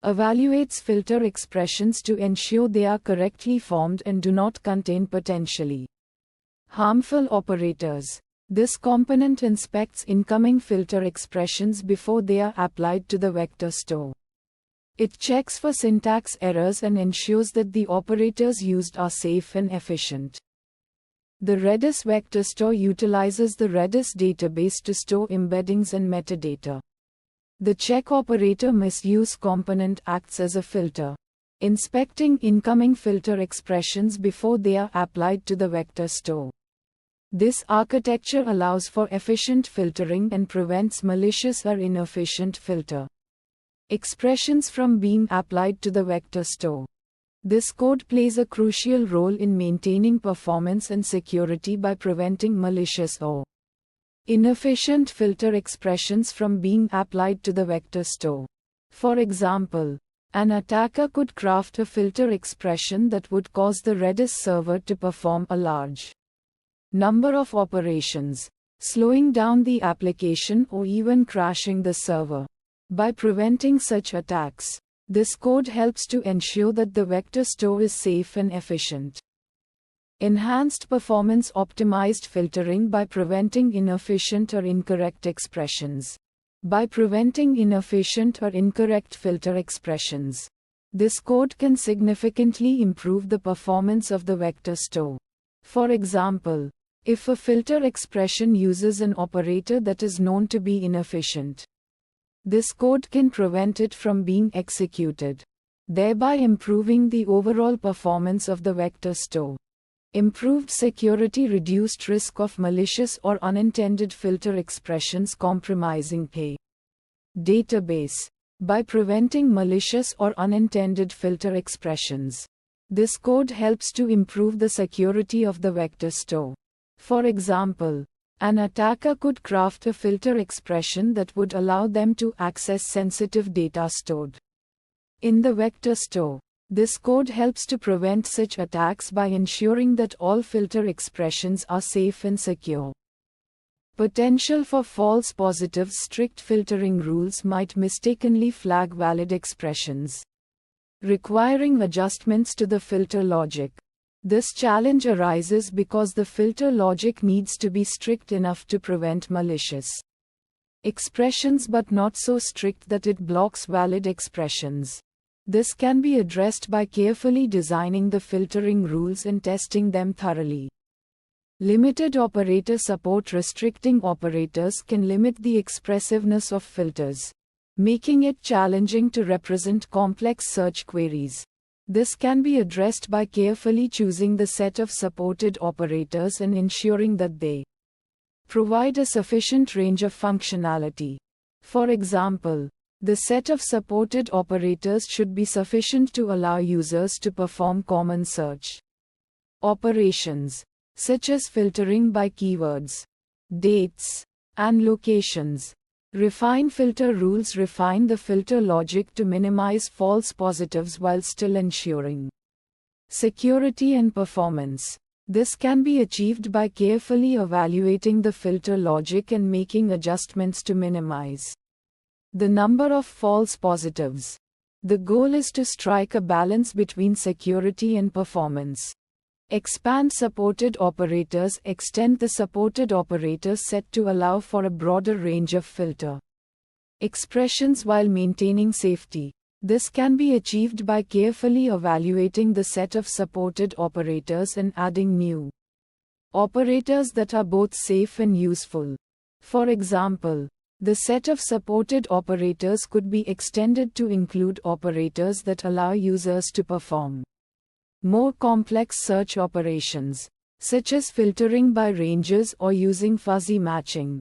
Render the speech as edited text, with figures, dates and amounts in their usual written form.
Evaluates filter expressions to ensure they are correctly formed and do not contain potentially harmful operators. This component inspects incoming filter expressions before they are applied to the vector store. It checks for syntax errors and ensures that the operators used are safe and efficient. The Redis vector store utilizes the Redis database to store embeddings and metadata. The checkoperatormisuse component acts as a filter, inspecting incoming filter expressions before they are applied to the vector store. This architecture allows for efficient filtering and prevents malicious or inefficient filter expressions from being applied to the vector store. This code plays a crucial role in maintaining performance and security by preventing malicious or inefficient filter expressions from being applied to the vector store. For example, an attacker could craft a filter expression that would cause the Redis server to perform a large number of operations, slowing down the application or even crashing the server. By preventing such attacks, this code helps to ensure that the vector store is safe and efficient. Enhanced performance optimized filtering by preventing inefficient or incorrect expressions. By preventing inefficient or incorrect filter expressions, this code can significantly improve the performance of the vector store. For example, if a filter expression uses an operator that is known to be inefficient, this code can prevent it from being executed, thereby improving the overall performance of the vector store. Improved security reduced risk of malicious or unintended filter expressions compromising a database. By preventing malicious or unintended filter expressions, this code helps to improve the security of the vector store. For example, an attacker could craft a filter expression that would allow them to access sensitive data stored in the vector store. This code helps to prevent such attacks by ensuring that all filter expressions are safe and secure. Potential for false positives. Strict filtering rules might mistakenly flag valid expressions, requiring adjustments to the filter logic. This challenge arises because the filter logic needs to be strict enough to prevent malicious expressions but not so strict that it blocks valid expressions. This can be addressed by carefully designing the filtering rules and testing them thoroughly. Limited operator support. Restricting operators can limit the expressiveness of filters, making it challenging to represent complex search queries. This can be addressed by carefully choosing the set of supported operators and ensuring that they provide a sufficient range of functionality. For example, the set of supported operators should be sufficient to allow users to perform common search operations, such as filtering by keywords, dates, and locations. Refine filter rules. Refine the filter logic to minimize false positives while still ensuring security and performance. This can be achieved by carefully evaluating the filter logic and making adjustments to minimize the number of false positives. The goal is to strike a balance between security and performance. Expand supported operators. Extend the supported operators set to allow for a broader range of filter expressions while maintaining safety. This can be achieved by carefully evaluating the set of supported operators and adding new operators that are both safe and useful. For example, the set of supported operators could be extended to include operators that allow users to perform more complex search operations, such as filtering by ranges or using fuzzy matching.